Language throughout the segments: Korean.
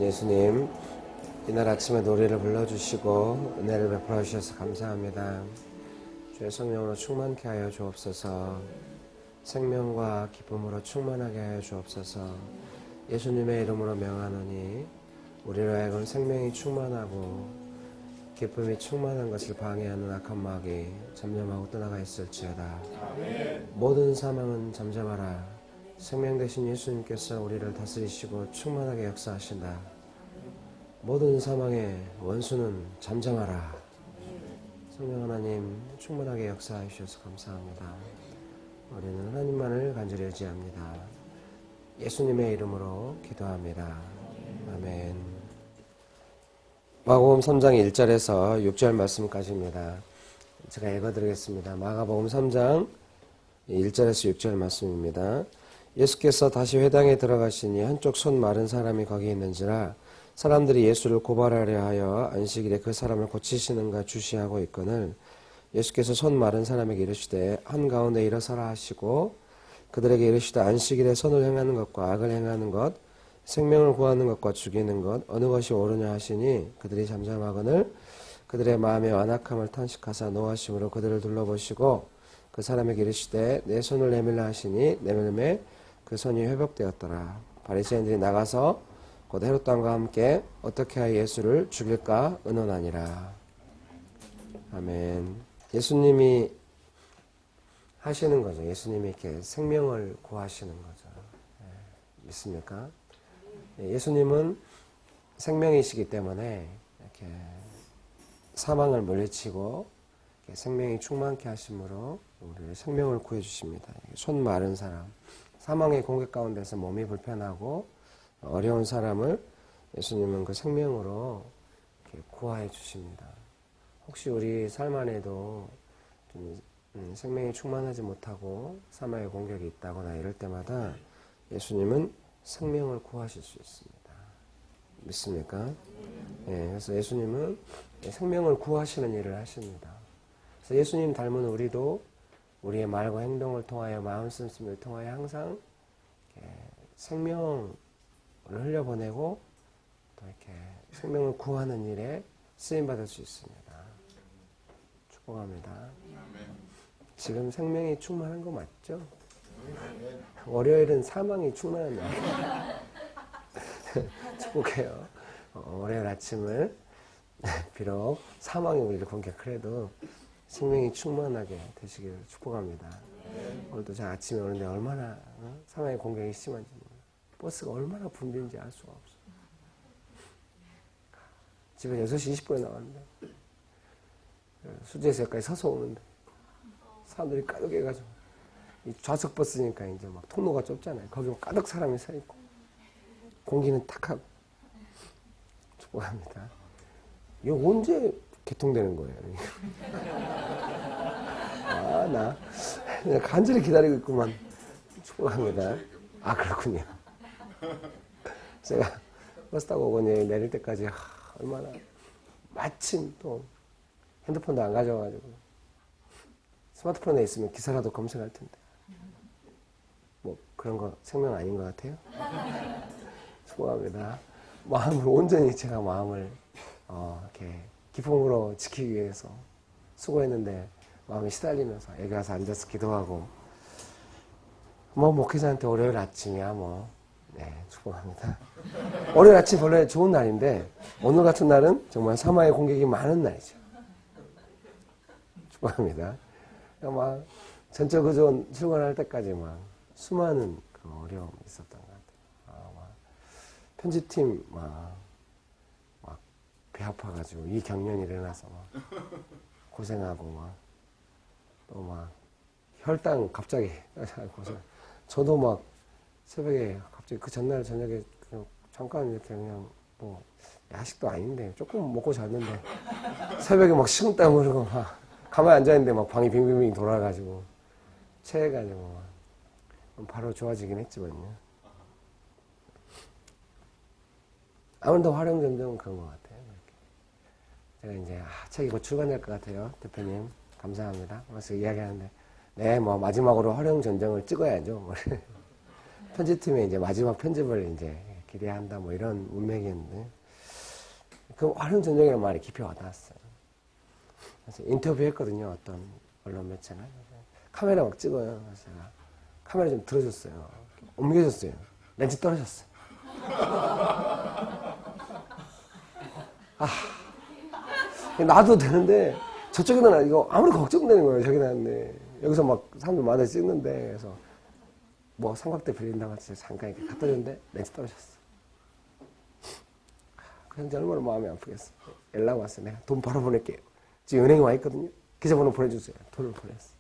예수님, 이날 아침에 노래를 불러주시고 은혜를 베풀어 주셔서 감사합니다. 주의 성령으로 충만케 하여 주옵소서. 생명과 기쁨으로 충만하게 하여 주옵소서. 예수님의 이름으로 명하노니 우리로 하여금 생명이 충만하고 기쁨이 충만한 것을 방해하는 악한 마귀 잠잠하고 떠나가 있을지어다. 모든 사망은 잠잠하라. 생명 되신 예수님께서 우리를 다스리시고 충만하게 역사하신다. 모든 사망의 원수는 잠잠하라. 성령 하나님 충만하게 역사해 주셔서 감사합니다. 우리는 하나님만을 간절히 의지합니다. 예수님의 이름으로 기도합니다. 아멘. 마가복음 3장 1절에서 6절 말씀까지입니다. 제가 읽어드리겠습니다. 마가복음 3장 1절에서 6절 말씀입니다. 예수께서 다시 회당에 들어가시니 한쪽 손 마른 사람이 거기 있는지라 사람들이 예수를 고발하려 하여 안식일에 그 사람을 고치시는가 주시하고 있거늘 예수께서 손 마른 사람에게 이르시되 한가운데 일어서라 하시고 그들에게 이르시되 안식일에 선을 행하는 것과 악을 행하는 것 생명을 구하는 것과 죽이는 것 어느 것이 옳으냐 하시니 그들이 잠잠하거늘 그들의 마음에 완악함을 탄식하사 노하심으로 그들을 둘러보시고 그 사람에게 이르시되 내 손을 내밀라 하시니 내밀매 그 손이 회복되었더라. 바리새인들이 나가서 곧 헤롯 왕과 함께 어떻게 하여 예수를 죽일까 의논하니라. 아멘. 예수님이 하시는 거죠. 예수님이 이렇게 생명을 구하시는 거죠. 믿습니까? 예수님은 생명이시기 때문에 이렇게 사망을 물리치고 이렇게 생명이 충만케 하심으로 우리의 생명을 구해 주십니다. 손 마른 사람, 사망의 공격 가운데서 몸이 불편하고 어려운 사람을 예수님은 그 생명으로 이렇게 구하해 주십니다. 혹시 우리 삶 안에도 좀 생명이 충만하지 못하고 사망의 공격이 있다거나 이럴 때마다 예수님은 생명을 구하실 수 있습니다. 믿습니까? 예, 그래서 예수님은 생명을 구하시는 일을 하십니다. 그래서 예수님 닮은 우리도 우리의 말과 행동을 통하여 마음 씀씀을 통하여 항상 생명을 흘려보내고 또 이렇게 생명을 구하는 일에 쓰임받을 수 있습니다. 축복합니다. 지금 생명이 충만한 거 맞죠? 월요일은 사망이 충만한 날. 축복해요. 월요일 아침을 비록 사망이 우리를 공격해도 생명이 충만하게 되시기를 축복합니다. 오늘도 저 아침에 오는데 얼마나 사망의 공격이 심한지 몰라요. 버스가 얼마나 붐빈지 알 수가 없어요. 집에 6시 20분에 나왔는데 수지에서 여기까지 서서 오는데 사람들이 가득 해가지고 이 좌석 버스니까 이제 막 통로가 좁잖아요. 거기 가득 사람이 서 있고 공기는 탁하고 축복합니다. 이거 언제 개통되는 거예요? 아, 나 간절히 기다리고 있구만. 축복합니다. 아, 그렇군요. 제가 버스 타고 오고 내릴 때까지 얼마나 마침 또 핸드폰도 안 가져와가지고 스마트폰에 있으면 기사라도 검색할 텐데 뭐 그런 거 생명 아닌 것 같아요? 축복합니다. 마음을 온전히 제가 마음을 이렇게 기쁨으로 지키기 위해서 수고했는데 마음이 시달리면서 여기 와서 앉아서 기도하고 뭐 목회자한테 월요일 아침이야 뭐 네, 축복합니다. 월요일 아침 원래 좋은 날인데 오늘 같은 날은 정말 사망의 공격이 많은 날이죠. 축복합니다. 막 전적 의존 출근할 때까지 막 수많은 그 어려움이 있었던 것 같아요. 막 편집팀 막 배 아파가지고 이 경련이 일어나서 막 고생하고 막 또 막 혈당 갑자기 고생. 저도 막 새벽에 갑자기 그 전날 저녁에 그냥 잠깐 이렇게 그냥 뭐 야식도 아닌데 조금 먹고 잤는데 새벽에 막 식은땀 흐르고 막 가만히 앉아있는데 막 방이 빙빙빙 돌아가지고 체해가지고 막 바로 좋아지긴 했지만요. 아무래도 활용점정은 그런 것 같아요. 제가 이제 책이 곧 출간될 것 같아요. 대표님 감사합니다. 그래서 이야기하는데 네, 뭐 마지막으로 활용점정을 찍어야죠. 편집팀에 이제 마지막 편집을 이제 기대한다 뭐 이런 문맥이었는데 그 화려한 전쟁이라는 말이 깊이 와닿았어요. 그래서 인터뷰했거든요. 어떤 언론 매체가. 카메라 막 찍어요. 그래서 제가 카메라 좀 들어줬어요. 옮겨줬어요. 렌즈 떨어졌어요. 놔도 되는데 저쪽에는 이거 아무리 걱정되는 거예요. 저기 나는데 여기서 막 사람들 많이 찍는데 그래서 뭐 삼각대 빌린다고 해서 잠깐 이렇게 갖다 줬는데 렌즈 떨어졌어. 그 형제 얼마나 마음이 아프겠어. 연락 왔어요. 내가 돈 바로 보낼게요. 지금 은행에 와 있거든요. 계좌번호 보내주세요. 돈을 보냈어.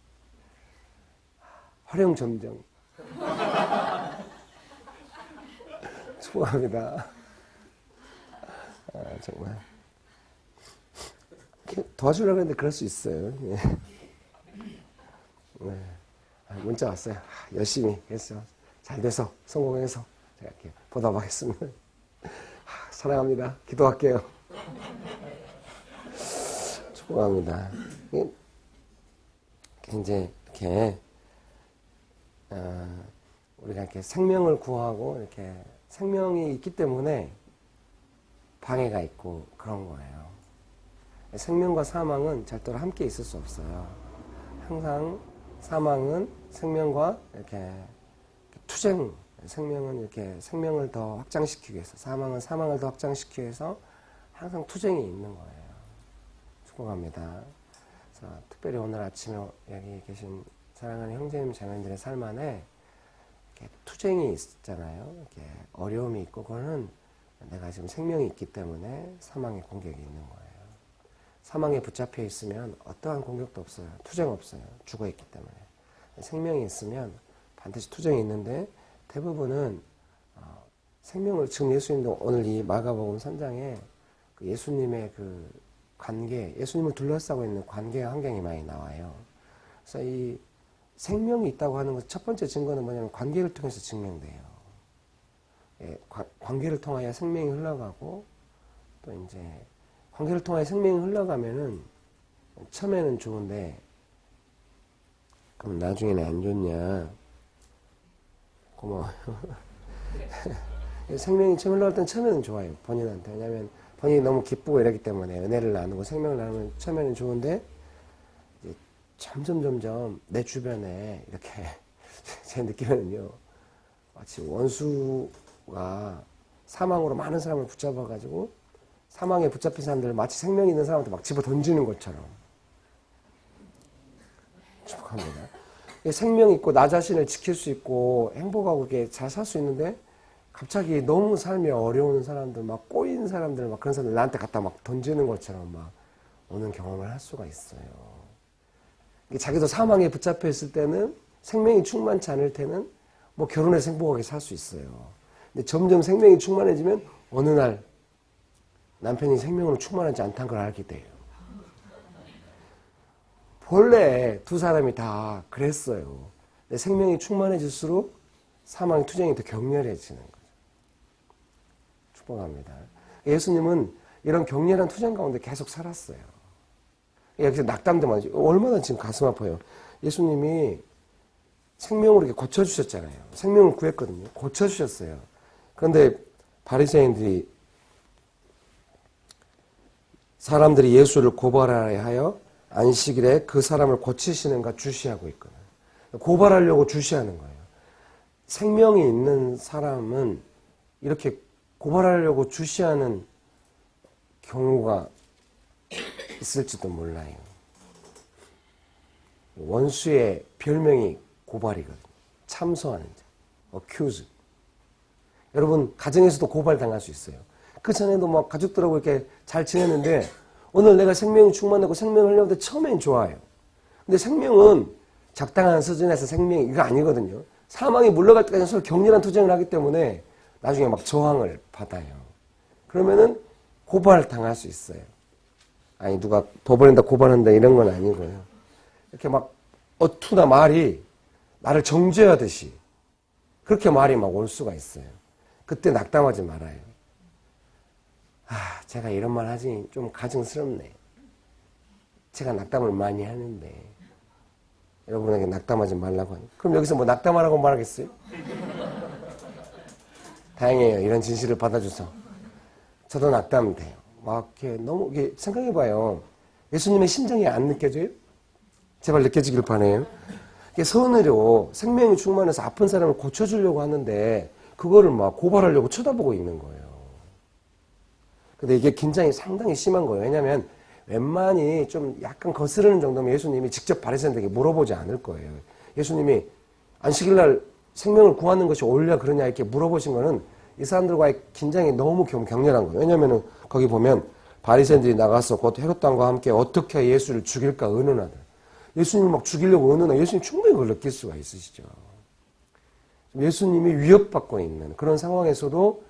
활용 점정. 축복합니다. 정말. 도와주려고 했는데 그럴 수 있어요. 예. 네. 문자 왔어요. 열심히 했어. 잘 돼서 성공해서 제가 이렇게 보답하겠습니다. 사랑합니다. 기도할게요. 축복합니다. 이제 이렇게 우리가 이렇게 생명을 구하고 이렇게 생명이 있기 때문에 방해가 있고 그런 거예요. 생명과 사망은 절대로 함께 있을 수 없어요. 항상 사망은 생명과 이렇게 투쟁, 생명은 이렇게 생명을 더 확장시키기 위해서, 사망은 사망을 더 확장시키기 위해서 항상 투쟁이 있는 거예요. 축복합니다. 그래서 특별히 오늘 아침에 여기 계신 사랑하는 형제님, 자매님들의 삶 안에 이렇게 투쟁이 있잖아요. 이렇게 어려움이 있고, 그거는 내가 지금 생명이 있기 때문에 사망의 공격이 있는 거예요. 사망에 붙잡혀 있으면 어떠한 공격도 없어요. 투쟁 없어요. 죽어 있기 때문에. 생명이 있으면 반드시 투쟁이 있는데 대부분은 생명을 지금 예수님도 오늘 이 마가복음 3장에 그 예수님의 그 관계, 예수님을 둘러싸고 있는 관계 환경이 많이 나와요. 그래서 이 생명이 있다고 하는 것 첫 번째 증거는 뭐냐면 관계를 통해서 증명돼요. 예, 관계를 통하여 생명이 흘러가고 또 이제 관계를 통하여 생명이 흘러가면은 처음에는 좋은데 그럼 나중에는 안 좋냐? 고마워요. 생명이 처음 흘러갈 땐 처음에는 좋아요. 본인한테. 왜냐하면 본인이 너무 기쁘고 이러기 때문에 은혜를 나누고 생명을 나누면 처음에는 좋은데 이제 점점 내 주변에 이렇게 제 느낌에는요. 마치 원수가 사망으로 많은 사람을 붙잡아가지고 사망에 붙잡힌 사람들을 마치 생명이 있는 사람한테 막 집어 던지는 것처럼. 축복합니다. 생명이 있고 나 자신을 지킬 수 있고 행복하고 이렇게 잘 살 수 있는데 갑자기 너무 삶이 어려운 사람들, 막 꼬인 사람들, 막 그런 사람들 나한테 갖다 막 던지는 것처럼 막 오는 경험을 할 수가 있어요. 자기도 사망에 붙잡혀 있을 때는 생명이 충만치 않을 때는 뭐 결혼해서 행복하게 살 수 있어요. 근데 점점 생명이 충만해지면 어느 날 남편이 생명으로 충만하지 않다는 걸 알게 돼요. 본래 두 사람이 다 그랬어요. 근데 생명이 충만해질수록 사망의 투쟁이 더 격렬해지는 거죠. 축복합니다. 예수님은 이런 격렬한 투쟁 가운데 계속 살았어요. 여기서 낙담도 많이, 얼마나 지금 가슴 아파요. 예수님이 생명으로 이렇게 고쳐주셨잖아요. 생명을 구했거든요. 고쳐주셨어요. 그런데 바리새인들이 사람들이 예수를 고발하려 하여 안식일에 그 사람을 고치시는가 주시하고 있거든요. 고발하려고 주시하는 거예요. 생명이 있는 사람은 이렇게 고발하려고 주시하는 경우가 있을지도 몰라요. 원수의 별명이 고발이거든요. 참소하는 자, accuse. 여러분 가정에서도 고발당할 수 있어요. 그 전에도 막 가족들하고 이렇게 잘 지냈는데 오늘 내가 생명이 충만하고 생명을 하려고 할 때 처음엔 좋아요. 근데 생명은 적당한 수준에서 생명이 이거 아니거든요. 사망이 물러갈 때까지 서로 격렬한 투쟁을 하기 때문에 나중에 막 저항을 받아요. 그러면은 고발당할 수 있어요. 아니 누가 법원에다 고발한다 이런 건 아니고요. 이렇게 막 어투나 말이 나를 정죄하듯이 그렇게 말이 막 올 수가 있어요. 그때 낙담하지 말아요. 제가 이런 말 하지 좀 가증스럽네. 제가 낙담을 많이 하는데 여러분에게 낙담하지 말라고 하니 그럼 여기서 뭐 낙담하라고 말하겠어요? 다행이에요. 이런 진실을 받아줘서. 저도 낙담 돼요. 막 이렇게 너무 이렇게 생각해봐요. 예수님의 심정이 안 느껴져요? 제발 느껴지길 바라요. 이게 선으로 생명이 충만해서 아픈 사람을 고쳐주려고 하는데 그거를 막 고발하려고 쳐다보고 있는 거예요. 근데 이게 긴장이 상당히 심한 거예요. 왜냐하면 웬만히 좀 약간 거스르는 정도면 예수님이 직접 바리새인들에게 물어보지 않을 거예요. 예수님이 안식일날 생명을 구하는 것이 옳냐 그러냐 이렇게 물어보신 거는 이 사람들과의 긴장이 너무 격렬한 거예요. 왜냐하면 거기 보면 바리새인들이 나가서 곧 헤롯 왕과 함께 어떻게 예수를 죽일까 의논하더라. 예수님을 막 죽이려고 의논하고 예수님 충분히 그걸 느낄 수가 있으시죠. 예수님이 위협받고 있는 그런 상황에서도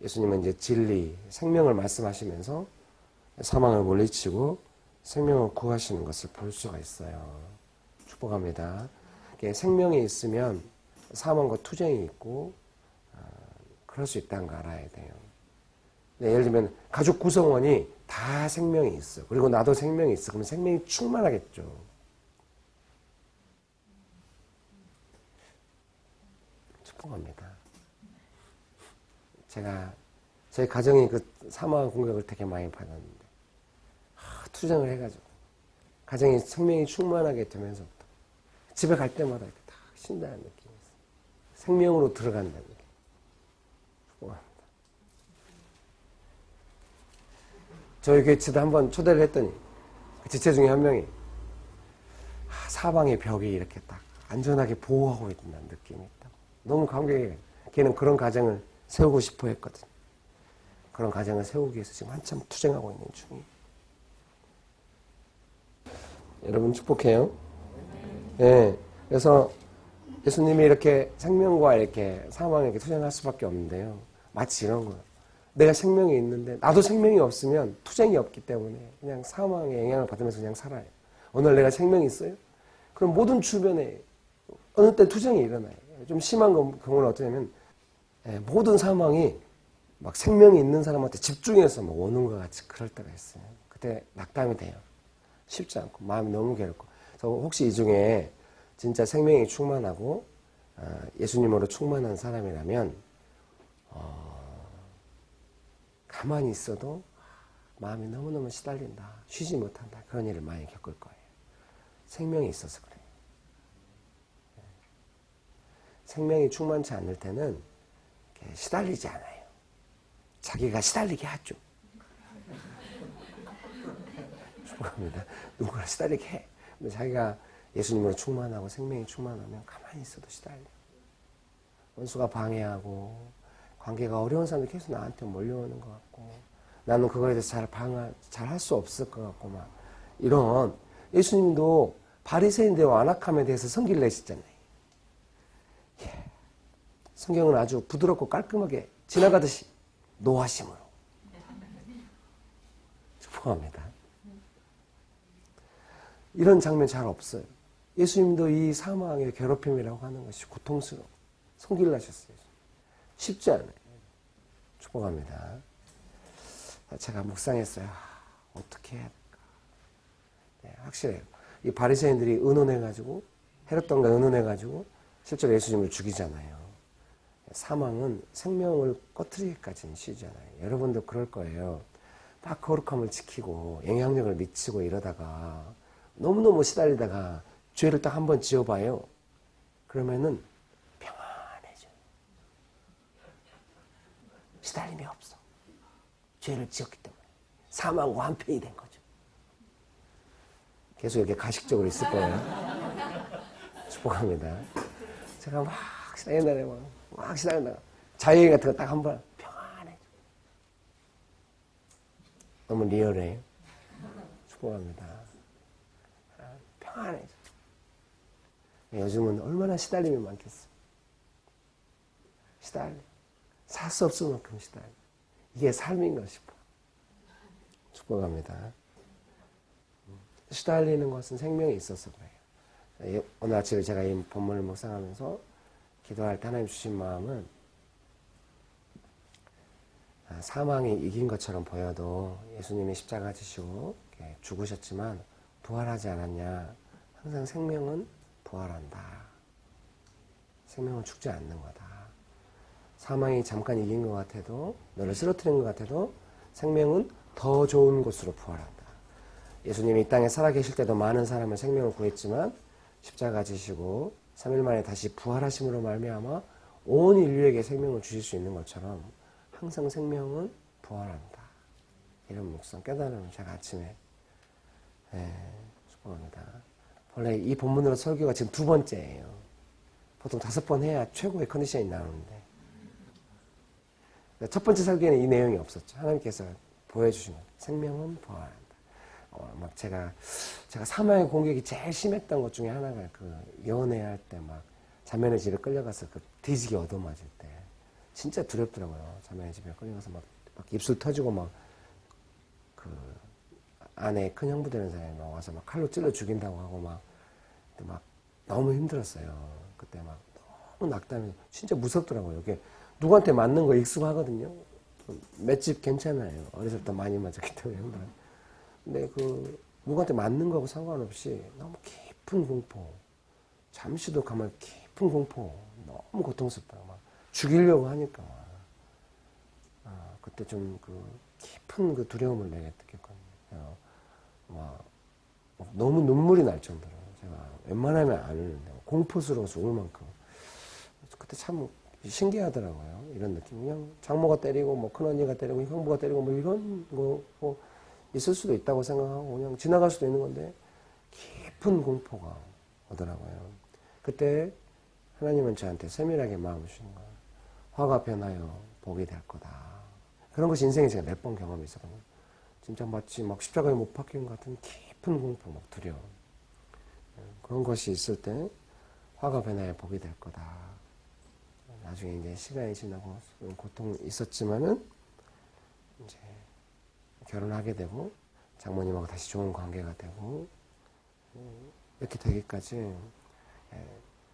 예수님은 이제 진리, 생명을 말씀하시면서 사망을 물리치고 생명을 구하시는 것을 볼 수가 있어요. 축복합니다. 생명이 있으면 사망과 투쟁이 있고 그럴 수 있다는 거 알아야 돼요. 예를 들면 가족 구성원이 다 생명이 있어. 그리고 나도 생명이 있어. 그러면 생명이 충만하겠죠. 축복합니다. 제가 저희 가정이 그 사망 공격을 되게 많이 받았는데 투쟁을 해가지고 가정이 생명이 충만하게 되면서부터 집에 갈 때마다 이렇게 다 쉰다는 느낌이 있어요. 생명으로 들어간다는 느낌. 축복합니다. 저희 교회 지도 한번 초대를 했더니 그 지체 중에 한 명이 사방의 벽이 이렇게 딱 안전하게 보호하고 있다는 느낌이 있다고. 너무 감격해요. 걔는 그런 가정을 세우고 싶어 했거든. 그런 가정을 세우기 위해서 지금 한참 투쟁하고 있는 중이에요. 여러분 축복해요. 네. 그래서 예수님이 이렇게 생명과 이렇게 사망에 이렇게 투쟁할 수밖에 없는데요. 마치 이런 거예요. 내가 생명이 있는데 나도 생명이 없으면 투쟁이 없기 때문에 그냥 사망의 영향을 받으면서 그냥 살아요. 오늘 내가 생명이 있어요? 그럼 모든 주변에 어느 때 투쟁이 일어나요. 좀 심한 경우는 어떠냐면 모든 상황이 막 생명이 있는 사람한테 집중해서 막 오는 것 같이 그럴 때가 있어요. 그때 낙담이 돼요. 쉽지 않고 마음이 너무 괴롭고. 그래서 혹시 이 중에 진짜 생명이 충만하고 예수님으로 충만한 사람이라면 가만히 있어도 마음이 너무너무 시달린다. 쉬지 못한다. 그런 일을 많이 겪을 거예요. 생명이 있어서 그래요. 생명이 충만치 않을 때는 시달리지 않아요. 자기가 시달리게 하죠. 축복합니다. 누구나 시달리게 해. 근데 자기가 예수님으로 충만하고 생명이 충만하면 가만히 있어도 시달려. 원수가 방해하고 관계가 어려운 사람들이 계속 나한테 몰려오는 것 같고 나는 그거에 대해서 잘 할 수 없을 것 같고 막 이런 예수님도 바리새인들의 완악함에 대해서 성기를 내셨잖아요. 예. 성경은 아주 부드럽고 깔끔하게 지나가듯이 노하심으로 축복합니다. 이런 장면 잘 없어요. 예수님도 이 사망의 괴롭힘이라고 하는 것이 고통스러워. 성기를 하셨어요. 쉽지 않아요. 축복합니다. 제가 묵상했어요. 어떻게 해야 될까? 네, 확실해요. 이 바리새인들이 의논해가지고 헤롯 왕과 의논해가지고 실제로 예수님을 죽이잖아요. 사망은 생명을 꺼트리기까지는 쉬잖아요. 여러분도 그럴 거예요. 막 거룩함을 지키고 영향력을 미치고 이러다가 너무너무 시달리다가 죄를 딱 한번 지어봐요. 그러면은 평안해져요. 시달림이 없어. 죄를 지었기 때문에. 사망과 한편이 된 거죠. 계속 이렇게 가식적으로 있을 거예요. 축복합니다. 제가 막 옛날에 막 시달리다가 자유인 같은 거 딱 한번 평안해져. 너무 리얼해요. 축복합니다. 평안해져. 요즘은 얼마나 시달림이 많겠어. 시달려. 살 수 없을 만큼 시달려. 이게 삶인가 싶어. 축복합니다. 시달리는 것은 생명이 있어서 그래요. 오늘 아침에 제가 이 본문을 묵상하면서 기도할 때 하나님 주신 마음은 사망이 이긴 것처럼 보여도 예수님이 십자가 지시고 죽으셨지만 부활하지 않았냐. 항상 생명은 부활한다. 생명은 죽지 않는 거다. 사망이 잠깐 이긴 것 같아도, 너를 쓰러뜨린 것 같아도 생명은 더 좋은 곳으로 부활한다. 예수님이 이 땅에 살아계실 때도 많은 사람을 생명을 구했지만 십자가 지시고 3일 만에 다시 부활하심으로 말미암아 온 인류에게 생명을 주실 수 있는 것처럼 항상 생명은 부활한다. 이런 묵상 깨달음을 제가 아침에 축복합니다. 원래 이 본문으로 설교가 지금 2번째예요. 보통 5번 해야 최고의 컨디션이 나오는데 첫 번째 설교에는 이 내용이 없었죠. 하나님께서 보여주신 것. 생명은 부활한다. 막 제가 사망의 공격이 제일 심했던 것 중에 하나가 그 연애할 때 막 자매네 집에 끌려가서 그 뒤지게 얻어맞을 때 진짜 두렵더라고요. 자매네 집에 끌려가서 막 입술 터지고 막 그 아내 큰 형부 되는 사람이 막 와서 막 칼로 찔러 죽인다고 하고 막 너무 힘들었어요. 그때 막 너무 낙담이 진짜 무섭더라고요. 이게 누구한테 맞는 거 익숙하거든요. 맷집 괜찮아요. 어렸을 때 많이 맞았기 때문에 형들은. 근데 그 누구한테 맞는 거하고 상관없이 너무 깊은 공포, 잠시도 가만 깊은 공포, 너무 고통스럽다고 막 죽이려고 하니까 그때 좀 그 깊은 그 두려움을 내가 느꼈거든요. 막 너무 눈물이 날 정도로 제가 웬만하면 안 울는데 공포스러워서 울 만큼 그때 참 신기하더라고요. 이런 느낌. 그냥 장모가 때리고 뭐 큰언니가 때리고 형부가 때리고 뭐 이런 거 뭐 있을 수도 있다고 생각하고 그냥 지나갈 수도 있는 건데 깊은 공포가 오더라고요. 그때 하나님은 저한테 세밀하게 마음을 주신 거예요. 화가 변하여 복이 될 거다. 그런 것이 인생에 제가 몇 번 경험이 있었거든요. 진짜 마치 막 십자가에 못 박힌 것 같은 깊은 공포, 막 두려움. 그런 것이 있을 때 화가 변하여 복이 될 거다. 나중에 이제 시간이 지나고 고통이 있었지만은 이제 결혼하게 되고 장모님하고 다시 좋은 관계가 되고 이렇게 되기까지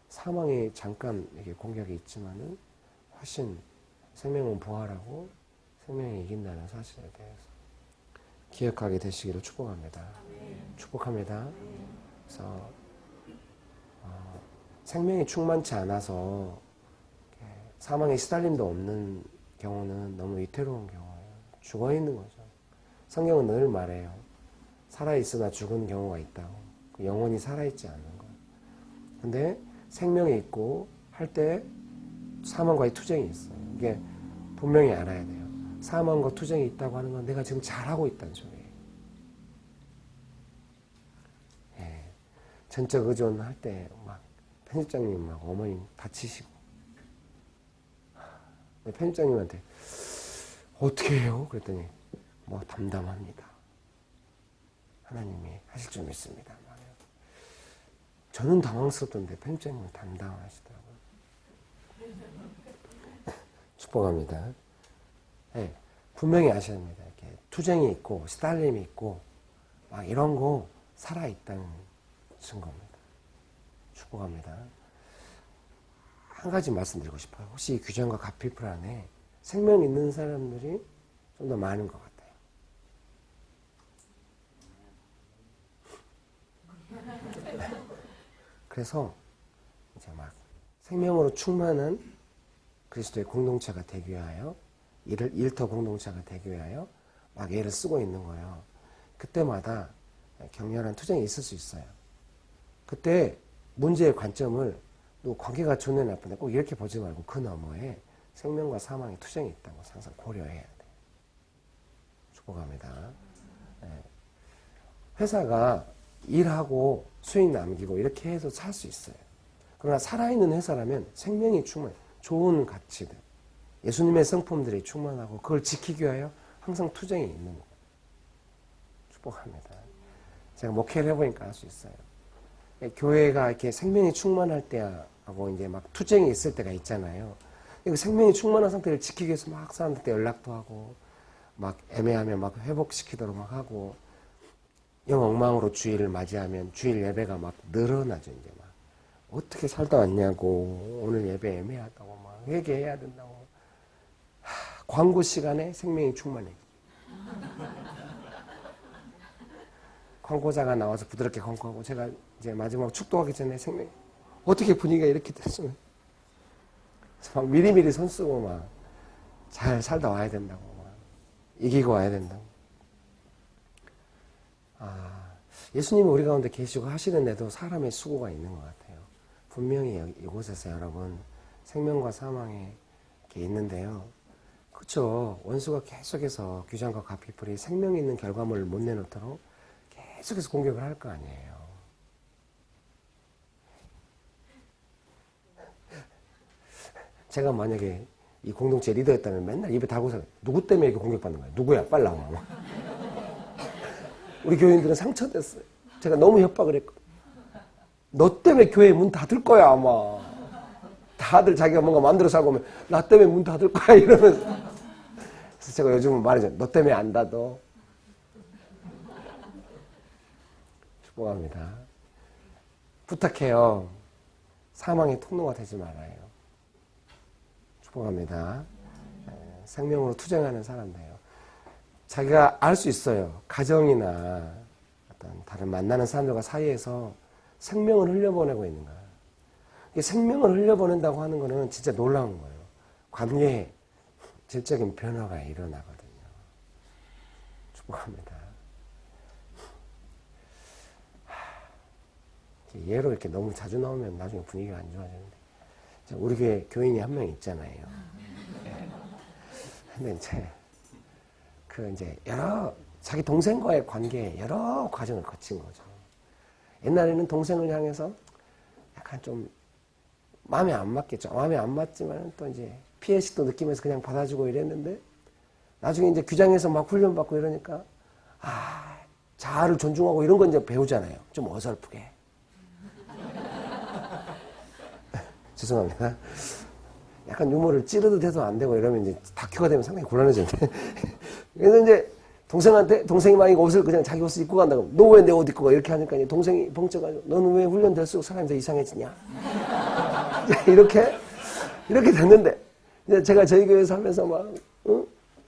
사망이 잠깐 이게 공격이 있지만은 훨씬 생명은 부활하고 생명이 이긴다는 사실에 대해서 기억하게 되시기를 축복합니다. 축복합니다. 그래서 생명이 충만치 않아서 사망에 시달림도 없는 경우는 너무 위태로운 경우예요. 죽어 있는 거죠. 성경은 늘 말해요. 살아있으나 죽은 경우가 있다고. 그 영혼이 살아있지 않는 거예요. 근데 생명이 있고 할 때 사망과의 투쟁이 있어요. 이게 분명히 알아야 돼요. 사망과 투쟁이 있다고 하는 건 내가 지금 잘하고 있다는 소리예요. 전적 의존할 때 막 편집장님 막 어머님 다치시고 편집장님한테 어떻게 해요? 그랬더니 뭐 담담합니다. 하나님이 하실 줄 믿습니다. 저는 당황스럽던데 편집장님은 담담하시더라고요. 축복합니다. 네, 분명히 아셔야 합니다. 이렇게 투쟁이 있고 시달림이 있고 막 이런 거 살아있다는 증거입니다. 축복합니다. 한 가지 말씀드리고 싶어요. 혹시 이 규정과 가피풀 안에 생명 있는 사람들이 좀 더 많은 것 같아요. 그래서 이제 막 생명으로 충만한 그리스도의 공동체가 되기 위하여 일터 공동체가 되기 위하여 막 애를 쓰고 있는 거예요. 그때마다 격렬한 투쟁이 있을 수 있어요. 그때 문제의 관점을 관계가 좋네 나쁜데 꼭 이렇게 보지 말고 그 너머에 생명과 사망의 투쟁이 있다고 항상 고려해야 돼요. 축복합니다. 회사가 일하고 수익 남기고 이렇게 해서 살 수 있어요. 그러나 살아있는 회사라면 생명이 충만해. 좋은 가치들, 예수님의 성품들이 충만하고 그걸 지키기 위하여 항상 투쟁이 있는 거예요. 축복합니다. 제가 목회를 해보니까 알 수 있어요. 교회가 이렇게 생명이 충만할 때하고 이제 막 투쟁이 있을 때가 있잖아요. 생명이 충만한 상태를 지키기 위해서 막 사람들한테 연락도 하고 막 애매하면 막 회복시키도록 막 하고 영 엉망으로 주일을 맞이하면 주일 예배가 막 늘어나죠. 이제 막 어떻게 살다 왔냐고 오늘 예배 애매하다고 막 회개해야 된다고 광고 시간에 생명이 충만해. 광고자가 나와서 부드럽게 광고하고 제가 이제 마지막 축도하기 전에 생명 어떻게 분위기가 이렇게 됐으면 막 미리미리 손 쓰고 막 잘 살다 와야 된다고. 막 이기고 와야 된다고. 예수님이 우리 가운데 계시고 하시는데도 사람의 수고가 있는 것 같아요. 분명히 이곳에서 여러분 생명과 사망에 이렇게 있는데요. 그렇죠. 원수가 계속해서 규장과 가피풀이 생명이 있는 결과물을 못 내놓도록 계속해서 공격을 할 거 아니에요. 제가 만약에 이 공동체 리더였다면 맨날 입에 달고서 누구 때문에 이렇게 공격받는 거예요? 누구야? 빨리 나와. 우리 교인들은 상처됐어요. 제가 너무 협박을 했고 너 때문에 교회 문 닫을 거야 아마. 다들 자기가 뭔가 마음대로 살고 오면 나 때문에 문 닫을 거야 이러면서. 그래서 제가 요즘은 말이죠. 너 때문에 안 닫어. 축복합니다. 부탁해요. 사망의 통로가 되지 말아요. 축복합니다. 생명으로 투쟁하는 사람들이에요. 자기가 알 수 있어요. 가정이나 어떤 다른 만나는 사람들과 사이에서 생명을 흘려보내고 있는 거예요. 생명을 흘려보낸다고 하는 거는 진짜 놀라운 거예요. 관계에 질적인 변화가 일어나거든요. 축복합니다. 예로 이렇게 너무 자주 나오면 나중에 분위기가 안 좋아지는데. 우리 교회 교인이 한 명 있잖아요. 근데 이제 여러 자기 동생과의 관계에 여러 과정을 거친 거죠. 옛날에는 동생을 향해서 약간 좀 마음에 안 맞겠죠. 마음에 안 맞지만 또 이제 피해식도 느끼면서 그냥 받아주고 이랬는데 나중에 이제 규장에서 막 훈련받고 이러니까 자아를 존중하고 이런 건 이제 배우잖아요. 좀 어설프게. 죄송합니다. 약간 유머를 찌르듯 해도 안 되고 이러면 이제 다큐가 되면 상당히 곤란해지는데. 그래서 이제 동생이 막 옷을 그냥 자기 옷을 입고 간다고. 너 왜 내 옷 입고 가? 이렇게 하니까 이제 동생이 벙쪄가지고 너는 왜 훈련될수록 사람이 더 이상해지냐? 이렇게 됐는데 이제 제가 저희 교회에서 하면서 막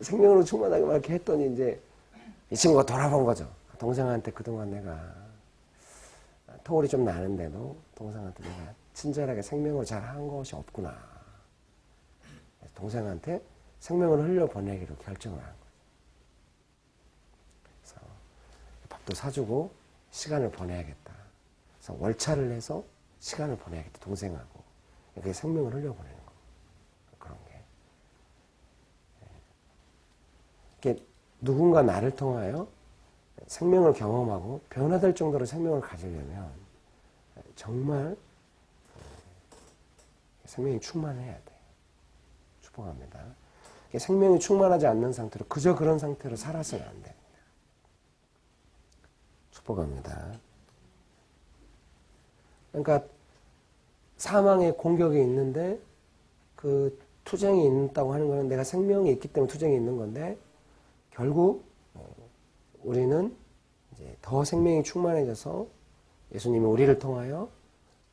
생명으로 충만하게 막 이렇게 했더니 이제 이 친구가 돌아본 거죠. 동생한테 그동안 내가 토울이 좀 나는데도 동생한테 내가 친절하게 생명을 잘 한 것이 없구나. 동생한테 생명을 흘려보내기로 결정을 한 거예요. 그래서 밥도 사주고 시간을 보내야겠다. 그래서 월차를 해서 시간을 보내야겠다. 동생하고. 그게 생명을 흘려보내는 거. 그런 게. 이게 누군가 나를 통하여 생명을 경험하고 변화될 정도로 생명을 가지려면 정말 생명이 충만해야 돼. 축복합니다. 생명이 충만하지 않는 상태로 그저 그런 상태로 살아서는 안 됩니다. 축복합니다. 그러니까 사망의 공격이 있는데 그 투쟁이 있다고 하는 것은 내가 생명이 있기 때문에 투쟁이 있는 건데 결국 우리는 이제 더 생명이 충만해져서 예수님이 우리를 통하여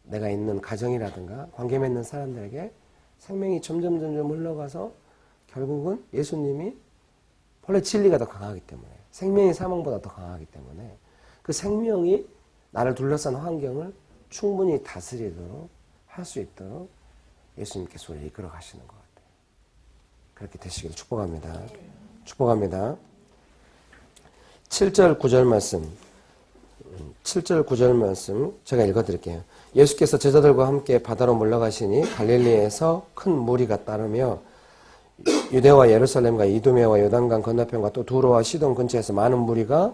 내가 있는 가정이라든가 관계 맺는 사람들에게 생명이 점점 흘러가서 결국은 예수님이 원래 진리가 더 강하기 때문에 생명이 사망보다 더 강하기 때문에 그 생명이 나를 둘러싼 환경을 충분히 다스리도록 할 수 있도록 예수님께서 우리를 이끌어 가시는 것 같아요. 그렇게 되시기를 축복합니다. 축복합니다. 7절 9절 말씀 7절 9절 말씀 제가 읽어드릴게요. 예수께서 제자들과 함께 바다로 물러가시니 갈릴리에서 큰 무리가 따르며 유대와 예루살렘과 이두메와 요단강 건너편과 또 두로와 시돈 근처에서 많은 무리가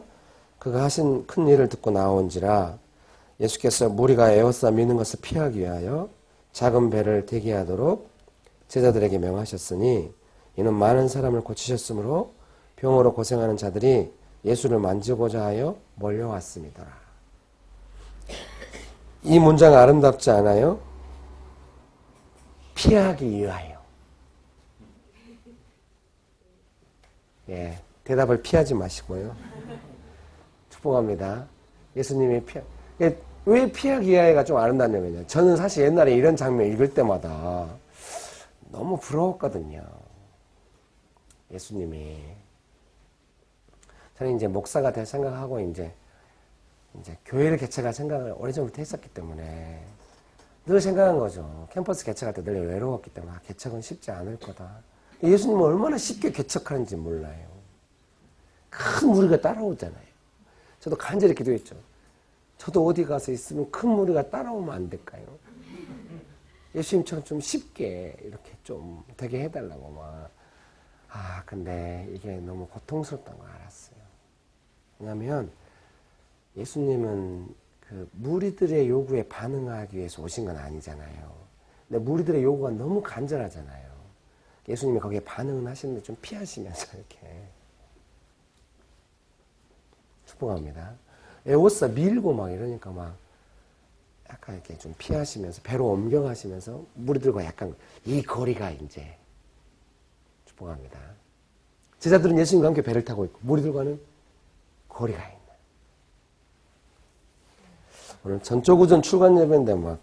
그가 하신 큰 일을 듣고 나온지라. 예수께서 무리가 에워싸 미는 것을 피하기 위하여 작은 배를 대기하도록 제자들에게 명하셨으니 이는 많은 사람을 고치셨으므로 병으로 고생하는 자들이 예수를 만지고자 하여 몰려왔습니다. 이 문장 아름답지 않아요? 피하기 위하여. 예, 대답을 피하지 마시고요. 축복합니다. 예수님이 왜 피하기 위하여가 좀 아름답냐면요. 저는 사실 옛날에 이런 장면 읽을 때마다 너무 부러웠거든요. 예수님이. 저는 이제 목사가 될 생각하고 이제 교회를 개척할 생각을 오래전부터 했었기 때문에 늘 생각한 거죠. 캠퍼스 개척할 때 늘 외로웠기 때문에 개척은 쉽지 않을 거다. 예수님은 얼마나 쉽게 개척하는지 몰라요. 큰 무리가 따라오잖아요. 저도 간절히 기도했죠. 저도 어디 가서 있으면 큰 무리가 따라오면 안 될까요? 예수님처럼 좀 쉽게 이렇게 좀 되게 해달라고 막. 근데 이게 너무 고통스럽다는 걸 알았어요. 왜냐하면 예수님은 그 무리들의 요구에 반응하기 위해서 오신 건 아니잖아요. 근데 무리들의 요구가 너무 간절하잖아요. 예수님이 거기에 반응은 하시는데 좀 피하시면서 이렇게 축복합니다. 에워싸 밀고 막 이러니까 막 약간 이렇게 좀 피하시면서 배로 옮겨가시면서 무리들과 약간 이 거리가 이제 축복합니다. 제자들은 예수님과 함께 배를 타고 있고 무리들과는 거리가 있는. 오늘 전조구전 출간 예배인데 막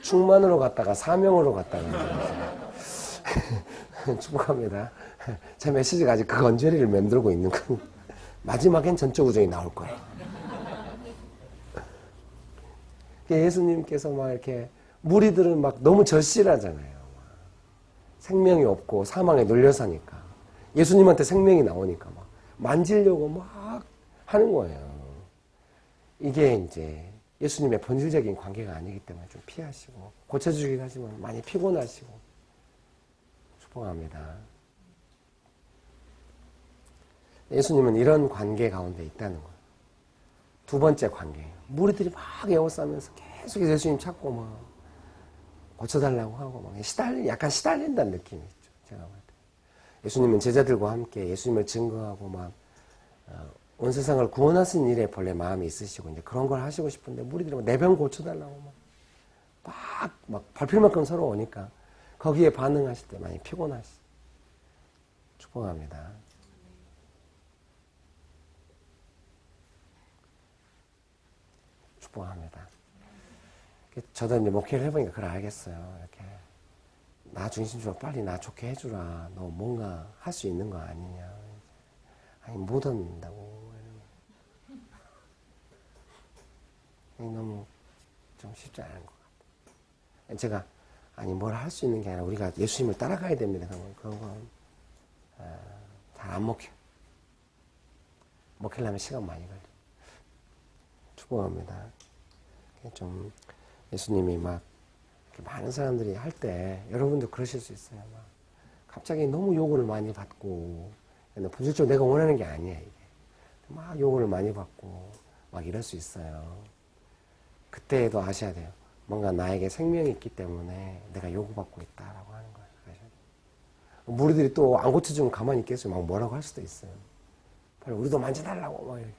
충만으로 갔다가 사명으로 갔다가 축복합니다. 제 메시지가 아직 그 언저리를 맴돌고 있는 거. 마지막엔 전조구전이 나올 거예요. 예수님께서 막 이렇게 무리들은 막 너무 절실하잖아요. 생명이 없고 사망에 눌려 사니까 예수님한테 생명이 나오니까 막 만지려고 막 하는 거예요. 이게 이제 예수님의 본질적인 관계가 아니기 때문에 좀 피하시고 고쳐주긴 하지만 많이 피곤하시고 축복합니다. 예수님은 이런 관계 가운데 있다는 거예요. 두 번째 관계예요. 무리들이 막 에워싸면서 계속 예수님 찾고 막 고쳐달라고 하고 막 약간 시달린다는 느낌이 있죠. 제가 볼 때. 예수님은 제자들과 함께 예수님을 증거하고 막 온 세상을 구원하신 일에 본래 마음이 있으시고 이제 그런 걸 하시고 싶은데 무리들이 내 병 고쳐달라고 막 밟힐 만큼 서러우니까 거기에 반응하실 때 많이 피곤하시죠. 축복합니다. 축복합니다. 저도 이제 목회를 해보니까 그걸 알겠어요. 이렇게 나 중심적으로 빨리 나 좋게 해주라. 너 뭔가 할 수 있는 거 아니냐. 아니 못 얻는다고. 너무 좀 쉽지 않은 것 같아요. 제가 아니 뭘 할 수 있는 게 아니라 우리가 예수님을 따라가야 됩니다. 그런 건 잘 안 먹혀요. 먹히려면 시간 많이 걸려요. 축복합니다. 좀 예수님이 막 많은 사람들이 할 때 여러분도 그러실 수 있어요. 막 갑자기 너무 요구를 많이 받고 본질적으로 내가 원하는 게 아니야 이게. 막 요구를 많이 받고 막 이럴 수 있어요. 그때도 아셔야 돼요. 뭔가 나에게 생명이 있기 때문에 내가 요구받고 있다라고 하는 거예요. 아셔야 돼요. 무리들이 또 안 고쳐주면 가만히 있겠어요. 막 뭐라고 할 수도 있어요. 빨리 우리도 만져달라고 막 이렇게.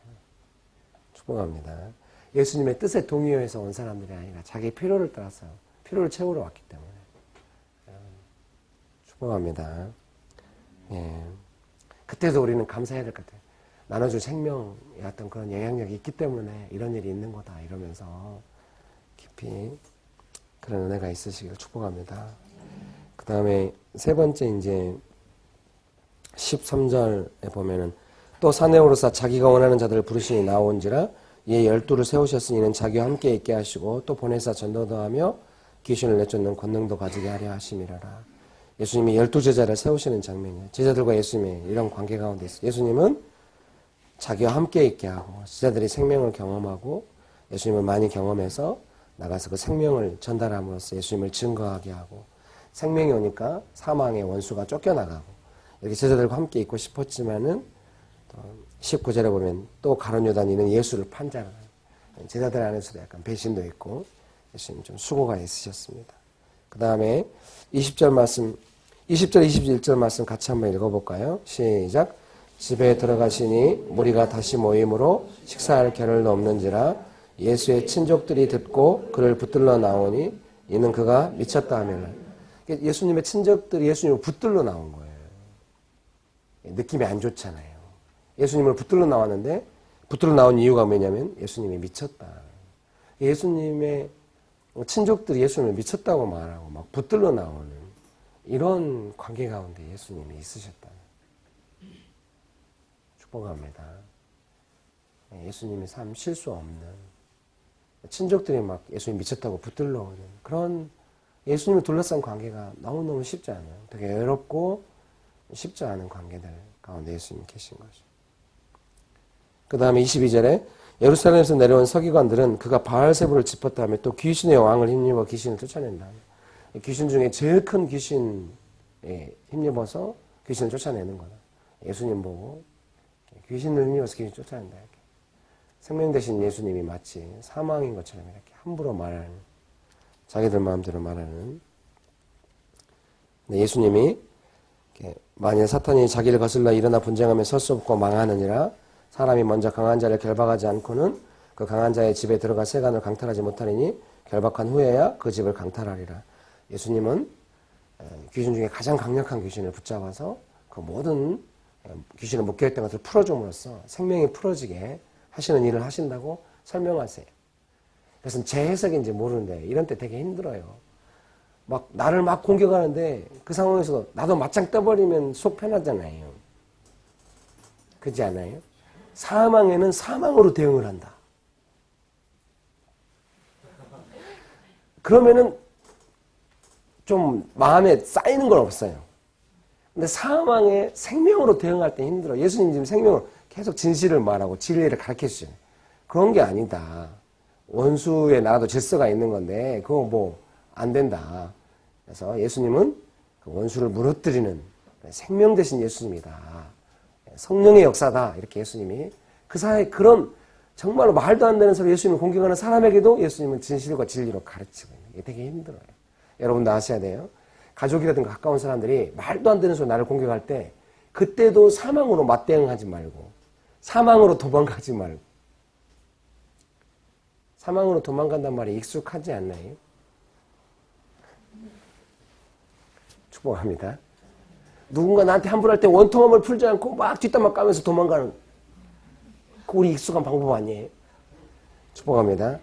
축복합니다. 예수님의 뜻에 동의해서 온 사람들이 아니라 자기 필요를 따라서 필요를 채우러 왔기 때문에 축복합니다. 예. 그때도 우리는 감사해야 될 것 같아요. 나눠줄 생명의 어떤 그런 영향력이 있기 때문에 이런 일이 있는 거다 이러면서 깊이 그런 은혜가 있으시길 축복합니다. 그 다음에 세 번째 이제 13절에 보면은 또 산에 오르사 자기가 원하는 자들을 부르시니 나온지라 이에 12를 세우셨으니 이는 자기와 함께 있게 하시고 또 보내사 전도도 하며 귀신을 내쫓는 권능도 가지게 하려 하심이라라. 예수님이 12제자를 세우시는 장면이에요. 제자들과 예수님의 이런 관계 가운데 있어요. 예수님은 자기와 함께 있게 하고 제자들이 생명을 경험하고 예수님을 많이 경험해서 나가서 그 생명을 전달함으로써 예수님을 증거하게 하고 생명이 오니까 사망의 원수가 쫓겨나가고 이렇게 제자들과 함께 있고 싶었지만은 19절에 보면 또 가룟 요단이는 예수를 판단하는 제자들 안에서도 약간 배신도 있고 예수님 좀 수고가 있으셨습니다. 그 다음에 20절 말씀 20절 21절 말씀 같이 한번 읽어볼까요? 시작. 집에 들어가시니 무리가 다시 모임으로 식사할 겨를도 없는지라 예수의 친족들이 듣고 그를 붙들러 나오니 이는 그가 미쳤다 하면 예수님의 친족들이 예수님을 붙들러 나온 거예요. 느낌이 안 좋잖아요. 예수님을 붙들러 나왔는데 붙들러 나온 이유가 뭐냐면 예수님이 미쳤다. 예수님의 친족들이 예수님을 미쳤다고 말하고 막 붙들러 나오는 이런 관계 가운데 예수님이 있으셨다. 축복합니다. 예수님의 삶 실수 없는 친족들이 막 예수님 미쳤다고 붙들러 오는 그런 예수님을 둘러싼 관계가 너무너무 쉽지 않아요. 되게 외롭고 쉽지 않은 관계들 가운데 예수님 계신 거죠. 그 다음에 22절에 예루살렘에서 내려온 서기관들은 그가 바알세불을 짚었다며 또 귀신의 왕을 힘입어 귀신을 쫓아낸다. 귀신 중에 제일 큰 귀신에 힘입어서 귀신을 쫓아내는 거다. 예수님 보고 귀신을 힘입어서 귀신을 쫓아낸다. 이렇게. 생명 대신 예수님이 마치 사망인 것처럼 이렇게 함부로 말하는, 자기들 마음대로 말하는. 예수님이 만일 사탄이 자기를 거슬러 일어나 분쟁하며 설 수 없고 망하느니라. 사람이 먼저 강한 자를 결박하지 않고는 그 강한 자의 집에 들어가 세간을 강탈하지 못하리니 결박한 후에야 그 집을 강탈하리라. 예수님은 귀신 중에 가장 강력한 귀신을 붙잡아서 그 모든 귀신을 묶여있던 것을 풀어줌으로써 생명이 풀어지게 하시는 일을 하신다고 설명하세요. 그래서 제 해석인지 모르는데 이런 때 되게 힘들어요. 막 나를 막 공격하는데 그 상황에서 나도 맞짱 떠버리면 속 편하잖아요. 그렇지 않아요? 사망에는 사망으로 대응을 한다. 그러면은 좀 마음에 쌓이는 건 없어요. 근데 사망에 생명으로 대응할 때 힘들어. 예수님 지금 생명으로 계속 진실을 말하고 진리를 가르쳐 주시잖아요. 그런 게 아니다. 원수의 나라도 질서가 있는 건데 그거 뭐 안 된다. 그래서 예수님은 그 원수를 무너뜨리는 생명 되신 예수님이다. 성령의 역사다. 이렇게 예수님이 그 사이에 그런 정말로 말도 안 되는 소리 예수님을 공격하는 사람에게도 예수님은 진실과 진리로 가르치고 있는 게 되게 힘들어요. 여러분도 아셔야 돼요. 가족이라든가 가까운 사람들이 말도 안 되는 소리 나를 공격할 때 그때도 사망으로 맞대응하지 말고 사망으로 도망가지 말고 사망으로 도망간단 말이 익숙하지 않나요? 축복합니다. 누군가 나한테 함부로 할 때 원통함을 풀지 않고 막 뒷담화 까면서 도망가는 그 우리 익숙한 방법 아니에요? 축복합니다.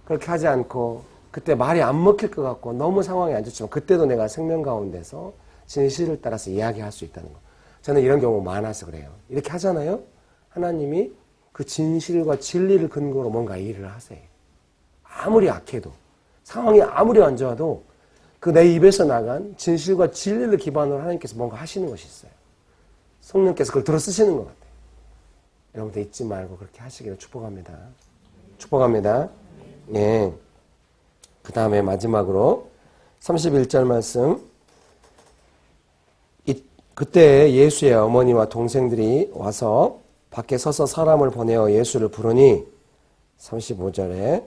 그렇게 하지 않고 그때 말이 안 먹힐 것 같고 너무 상황이 안 좋지만 그때도 내가 생명 가운데서 진실을 따라서 이야기할 수 있다는 거. 저는 이런 경우 많아서 그래요. 이렇게 하잖아요. 하나님이 그 진실과 진리를 근거로 뭔가 일을 하세요. 아무리 악해도 상황이 아무리 안 좋아도 그 내 입에서 나간 진실과 진리를 기반으로 하나님께서 뭔가 하시는 것이 있어요. 성령께서 그걸 들어 쓰시는 것 같아요. 여러분들 잊지 말고 그렇게 하시기를 축복합니다. 축복합니다. 예. 그 다음에 마지막으로 31절 말씀. 그때 예수의 어머니와 동생들이 와서 밖에 서서 사람을 보내어 예수를 부르니 35절에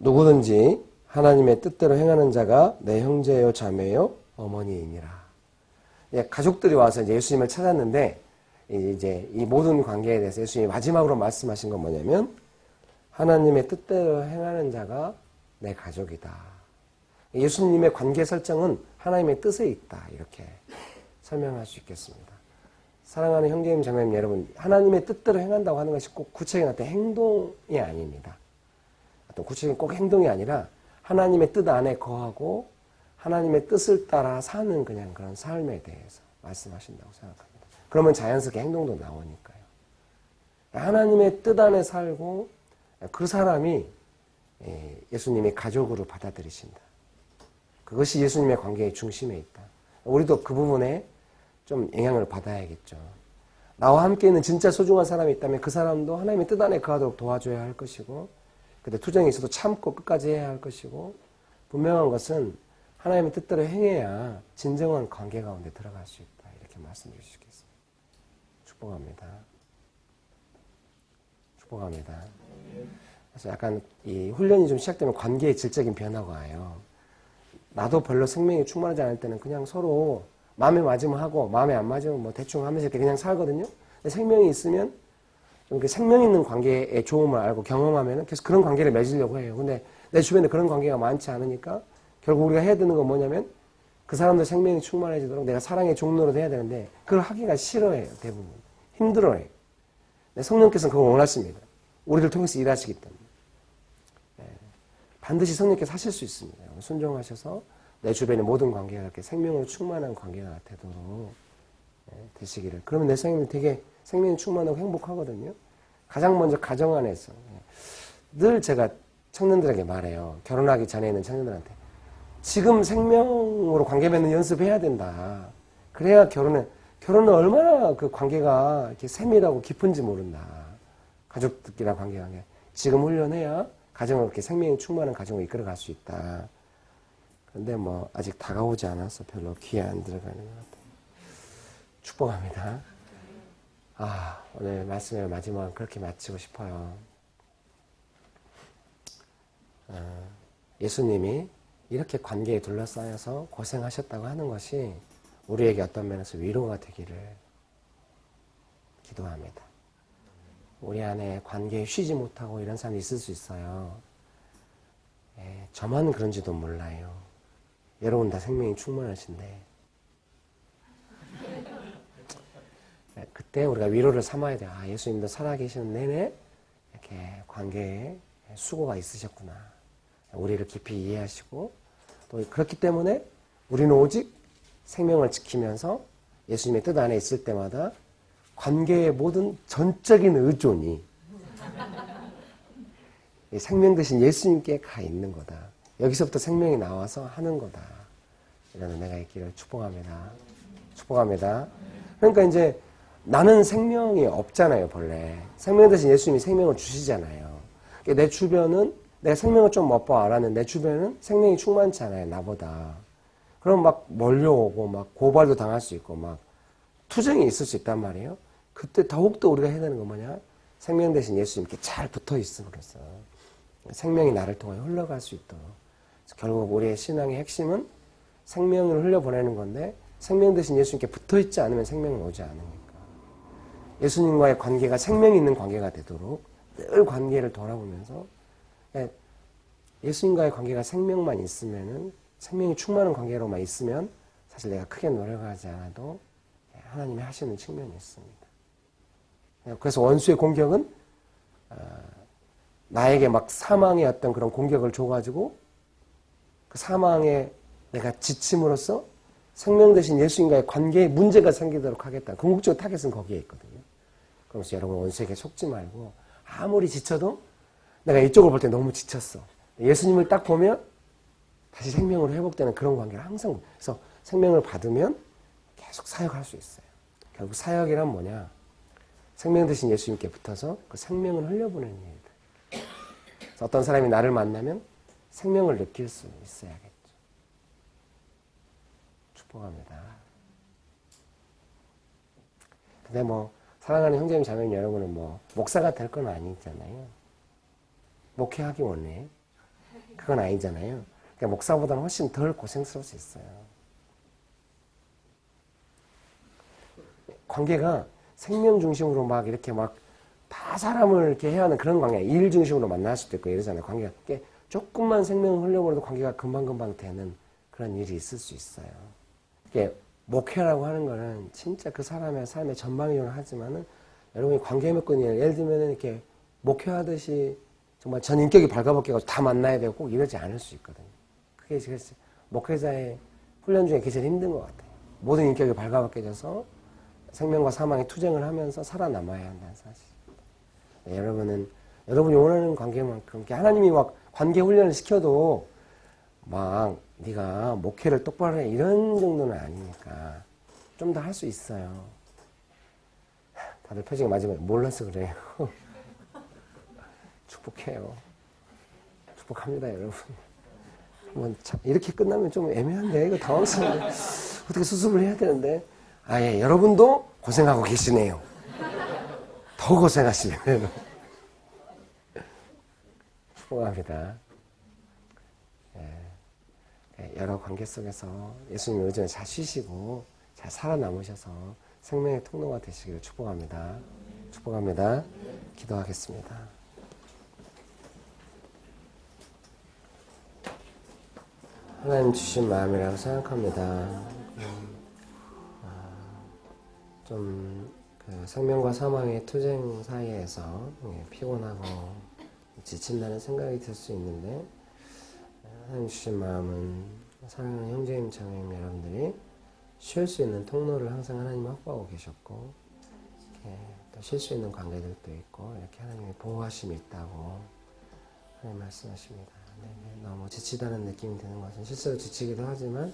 누구든지 하나님의 뜻대로 행하는 자가 내 형제요 자매요 어머니이니라. 예, 가족들이 와서 이제 예수님을 찾았는데 이제 이 모든 관계에 대해서 예수님이 마지막으로 말씀하신 건 뭐냐면 하나님의 뜻대로 행하는 자가 내 가족이다. 예수님의 관계 설정은 하나님의 뜻에 있다. 이렇게 설명할 수 있겠습니다. 사랑하는 형제님 자매님 여러분, 하나님의 뜻대로 행한다고 하는 것이 꼭 구체적인 어떤 행동이 아닙니다. 어떤 구체적인 꼭 행동이 아니라 하나님의 뜻 안에 거하고 하나님의 뜻을 따라 사는 그냥 그런 삶에 대해서 말씀하신다고 생각합니다. 그러면 자연스럽게 행동도 나오니까요. 하나님의 뜻 안에 살고 그 사람이 예수님의 가족으로 받아들이신다. 그것이 예수님의 관계의 중심에 있다. 우리도 그 부분에 좀 영향을 받아야겠죠. 나와 함께 있는 진짜 소중한 사람이 있다면 그 사람도 하나님의 뜻 안에 거하도록 도와줘야 할 것이고 근데 투정이 있어도 참고 끝까지 해야 할 것이고 분명한 것은 하나님의 뜻대로 행해야 진정한 관계 가운데 들어갈 수 있다. 이렇게 말씀드릴 수 있겠습니다. 축복합니다. 축복합니다. 그래서 약간 이 훈련이 좀 시작되면 관계의 질적인 변화가 와요. 나도 별로 생명이 충만하지 않을 때는 그냥 서로 마음에 맞으면 하고 마음에 안 맞으면 뭐 대충 하면서 이렇게 그냥 살거든요. 근데 생명이 있으면 좀 생명 있는 관계의 좋음을 알고 경험하면 계속 그런 관계를 맺으려고 해요. 근데 내 주변에 그런 관계가 많지 않으니까 결국 우리가 해야 되는 건 뭐냐면 그 사람들 생명이 충만해지도록 내가 사랑의 종로로 해야 되는데 그걸 하기가 싫어해요. 대부분. 힘들어해요. 성령께서는 그걸 원하십니다. 우리를 통해서 일하시기 때문에. 반드시 성령께서 하실 수 있습니다. 순종하셔서 내 주변의 모든 관계가 이렇게 생명으로 충만한 관계가 되도록 되시기를. 그러면 내 생명이 되게 생명이 충만하고 행복하거든요. 가장 먼저 가정 안에서. 늘 제가 청년들에게 말해요. 결혼하기 전에 있는 청년들한테. 지금 생명으로 관계 맺는 연습해야 된다. 그래야 결혼은 얼마나 그 관계가 이렇게 세밀하고 깊은지 모른다. 가족들끼리 관계가. 지금 훈련해야 가정을 그렇게 생명이 충만한 가정을 이끌어갈 수 있다. 그런데 뭐 아직 다가오지 않아서 별로 귀에 안 들어가는 것 같아요. 축복합니다. 오늘 말씀의 마지막은 그렇게 마치고 싶어요. 예수님이 이렇게 관계에 둘러싸여서 고생하셨다고 하는 것이 우리에게 어떤 면에서 위로가 되기를 기도합니다. 우리 안에 관계에 쉬지 못하고 이런 사람이 있을 수 있어요. 저만 그런지도 몰라요. 여러분 다 생명이 충만하신데 그때 우리가 위로를 삼아야 돼요. 예수님도 살아계시는 내내 이렇게 관계에 수고가 있으셨구나. 우리를 깊이 이해하시고 또 그렇기 때문에 우리는 오직 생명을 지키면서 예수님의 뜻 안에 있을 때마다 관계의 모든 전적인 의존이 생명 대신 예수님께 가 있는 거다. 여기서부터 생명이 나와서 하는 거다. 이런 은혜가 있기를 축복합니다. 축복합니다. 그러니까 이제 나는 생명이 없잖아요, 본래. 생명 대신 예수님이 생명을 주시잖아요. 그러니까 내 주변은 내가 생명을 좀 맛보아 알았는데 내 주변은 생명이 충만치 않아요, 나보다. 그럼 막 몰려오고 막 고발도 당할 수 있고 막 투정이 있을 수 있단 말이에요. 그때 더욱더 우리가 해야 되는 건 뭐냐? 생명 대신 예수님께 잘 붙어 있음으로써 생명이 나를 통해 흘러갈 수 있도록. 결국 우리의 신앙의 핵심은 생명을 흘려보내는 건데 생명 대신 예수님께 붙어 있지 않으면 생명은 오지 않으니까. 예수님과의 관계가 생명이 있는 관계가 되도록 늘 관계를 돌아보면서 예수님과의 관계가 생명만 있으면은 생명이 충만한 관계로만 있으면 사실 내가 크게 노력하지 않아도 하나님이 하시는 측면이 있습니다. 그래서 원수의 공격은 나에게 막 사망의 어떤 그런 공격을 줘가지고 그 사망에 내가 지침으로써 생명 대신 예수님과의 관계에 문제가 생기도록 하겠다. 궁극적으로 타겟은 거기에 있거든요. 그러면서 여러분 원수에게 속지 말고 아무리 지쳐도 내가 이쪽을 볼 때 너무 지쳤어. 예수님을 딱 보면 다시 생명으로 회복되는 그런 관계를 항상. 그래서 생명을 받으면 계속 사역할 수 있어요. 결국 사역이란 뭐냐? 생명 대신 예수님께 붙어서 그 생명을 흘려보내는 일들. 그래서 어떤 사람이 나를 만나면 생명을 느낄 수 있어야겠죠. 축복합니다. 근데 뭐 사랑하는 형제님 자매님 여러분은 뭐 목사가 될 건 아니잖아요. 목회하기 원해. 그건 아니잖아요. 그러니까 목사보다는 훨씬 덜 고생스러울 수 있어요. 관계가 생명 중심으로 막 이렇게 막 다 사람을 이렇게 해야 하는 그런 관계, 일 중심으로 만날 수도 있고 이러잖아요. 관계가 조금만 생명을 흘려버려도 관계가 금방금방 되는 그런 일이 있을 수 있어요. 이게 목회라고 하는 거는 진짜 그 사람의 삶의 전방위적으로 하지만은 여러분이 관계 맺고 있는 예를 들면은 이렇게 목회하듯이 정말 전 인격이 발가벗겨가지고 다 만나야 되고 꼭 이러지 않을 수 있거든요. 그게 그래서 목회자의 훈련 중에 그게 제일 힘든 것 같아요. 모든 인격이 발가벗겨져서 생명과 사망의 투쟁을 하면서 살아남아야 한다는 사실. 네, 여러분이 원하는 관계만큼 하나님이 막 관계 훈련을 시켜도 막 네가 목회를 똑바로 해 이런 정도는 아니니까 좀 더 할 수 있어요. 다들 표정이 마지막에 몰라서 그래요. 축복해요. 축복합니다, 여러분. 뭐 이렇게 끝나면 좀 애매한데 이거 당황스러운데 어떻게 수습을 해야 되는데 여러분도 고생하고 계시네요. 더 고생하시네요. 축복합니다. 여러 관계 속에서 예수님 의존에 잘 쉬시고 잘 살아남으셔서 생명의 통로가 되시기를 축복합니다. 축복합니다. 기도하겠습니다. 하나님 주신 마음이라고 생각합니다. 그 생명과 사망의 투쟁 사이에서 피곤하고 지친다는 생각이 들 수 있는데 하나님 주신 마음은 사랑하는 형제님, 자매님 여러분들이 쉴 수 있는 통로를 항상 하나님 확보하고 계셨고 또 쉴 수 있는 관계들도 있고 이렇게 하나님의 보호하심이 있다고 하나님 말씀하십니다. 너무 지치다는 느낌이 드는 것은 실제로 지치기도 하지만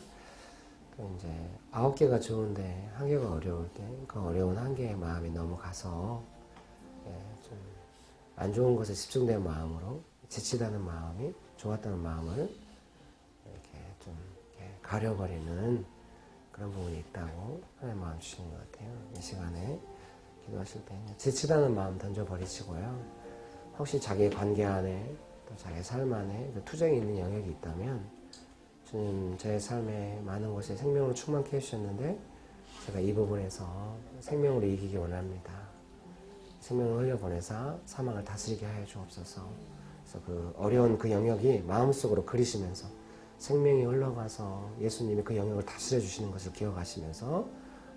또 이제 9개가 좋은데 1개가 어려울 때 그 어려운 1개의 마음이 너무 가서 좀 안 좋은 것에 집중된 마음으로 지치다는 마음이 좋았다는 마음을 이렇게 좀 이렇게 가려버리는 그런 부분이 있다고 하나님 마음 주시는 것 같아요. 이 시간에 기도하실 때 지치다는 마음 던져버리시고요. 혹시 자기의 관계 안에 또 자기 삶 안에 그 투쟁이 있는 영역이 있다면 주님 제 삶에 많은 것이 생명으로 충만케 해주셨는데 제가 이 부분에서 생명으로 이기기 원합니다. 생명을 흘려보내사 사망을 다스리게 하여 주옵소서. 그래서 그 어려운 그 영역이 마음속으로 그리시면서 생명이 흘러가서 예수님이 그 영역을 다스려 주시는 것을 기억하시면서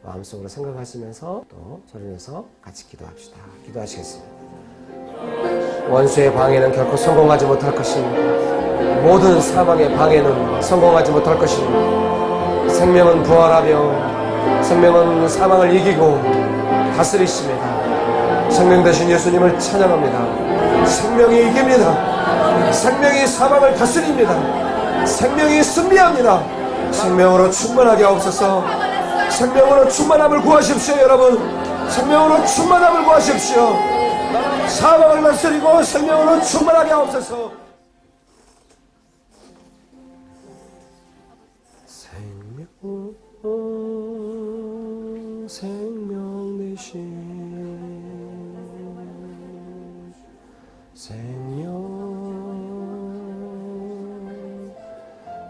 마음속으로 생각하시면서 또 소리내서 같이 기도합시다. 기도하시겠습니다. 원수의 방해는 결코 성공하지 못할 것입니다. 모든 사망의 방해는 성공하지 못할 것입니다. 생명은 부활하며 생명은 사망을 이기고 다스리십니다. 생명 되신 예수님을 찬양합니다. 생명이 이깁니다. 생명이 사망을 다스립니다. 생명이 승리합니다. 생명으로 충만하게 하옵소서. 생명으로 충만함을 구하십시오. 여러분 생명으로 충만함을 구하십시오. 사망을 다스리고 생명으로 충만하게 하옵소서. 생명 되신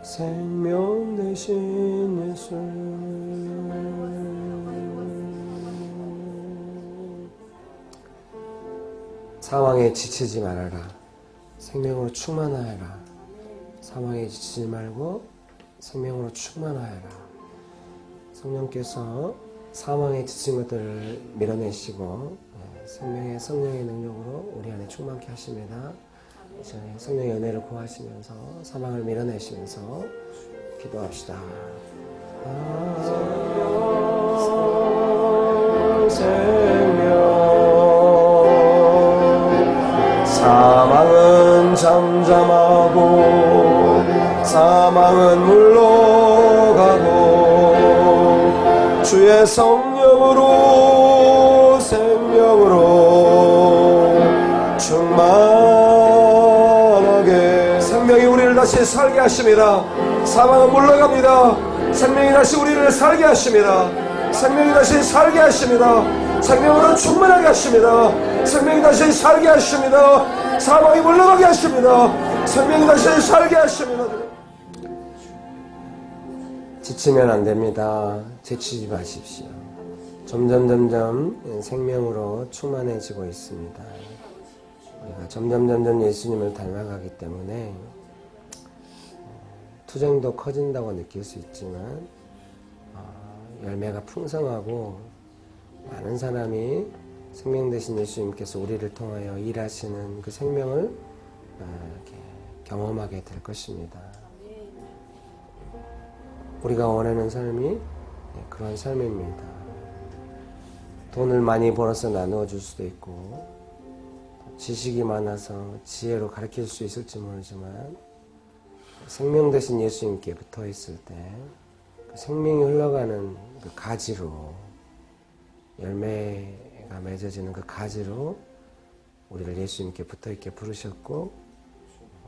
생명 되신 예수 사망에 지치지 말아라. 생명으로 충만하여라. 사망에 지치지 말고 생명으로 충만하여라. 성령께서 사망에 지친 것들을 밀어내시고 생명의 성령의 능력으로 우리 안에 충만케 하십니다. 성령의 은혜를 구하시면서 사망을 밀어내시면서 기도합시다. 사망은 잠잠하고 사망은 물러가고 주의 성령으로 생명으로 충만하게 생명이 우리를 다시 살게 하십니다. 사망은 물러갑니다. 생명이 다시 우리를 살게 하십니다. 생명이 다시 살게 하십니다. 생명으로 충만하게 하십니다. 생명이 다시 살게 하십니다. 사망이 물러가게 하십니다. 생명이 다시 살게 하십니다. 지치면 안 됩니다. 지치지 마십시오. 점점 생명으로 충만해지고 있습니다. 우리가 점점 예수님을 닮아가기 때문에 투쟁도 커진다고 느낄 수 있지만 열매가 풍성하고 많은 사람이 생명 되신 예수님께서 우리를 통하여 일하시는 그 생명을 이렇게 경험하게 될 것입니다. 우리가 원하는 삶이 그런 삶입니다. 돈을 많이 벌어서 나누어 줄 수도 있고 지식이 많아서 지혜로 가르칠 수 있을지 모르지만 생명 되신 예수님께 붙어 있을 때 그 생명이 흘러가는 그 가지로 열매가 맺어지는 그 가지로 우리를 예수님께 붙어 있게 부르셨고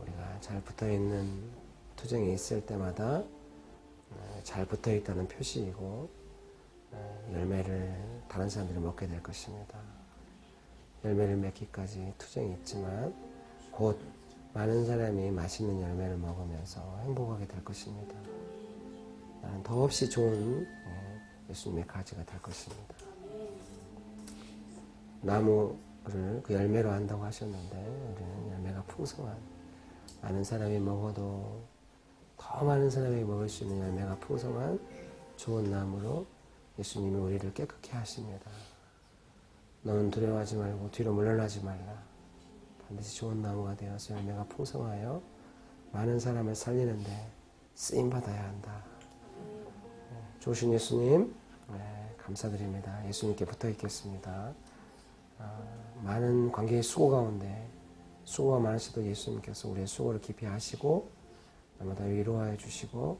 우리가 잘 붙어 있는 투쟁이 있을 때마다 잘 붙어 있다는 표시이고 열매를 다른 사람들이 먹게 될 것입니다. 열매를 맺기까지 투쟁이 있지만 곧 많은 사람이 맛있는 열매를 먹으면서 행복하게 될 것입니다. 나는 더없이 좋은 예수님의 가지가 될 것입니다. 나무를 그 열매로 한다고 하셨는데 우리는 열매가 풍성한 많은 사람이 먹어도 더 많은 사람이 먹을 수 있는 열매가 풍성한 좋은 나무로 예수님이 우리를 깨끗게 하십니다. 너는 두려워하지 말고 뒤로 물러나지 말라. 반드시 좋은 나무가 되어서 열매가 풍성하여 많은 사람을 살리는데 쓰임받아야 한다. 좋으신 예수님 감사드립니다. 예수님께 붙어 있겠습니다. 많은 관계의 수고 가운데 수고가 많으셔도 예수님께서 우리의 수고를 깊이 아시고 날마다 위로하여 주시고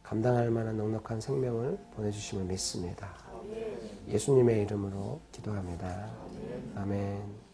감당할 만한 넉넉한 생명을 보내주심을 믿습니다. 예수님의 이름으로 기도합니다. 아멘.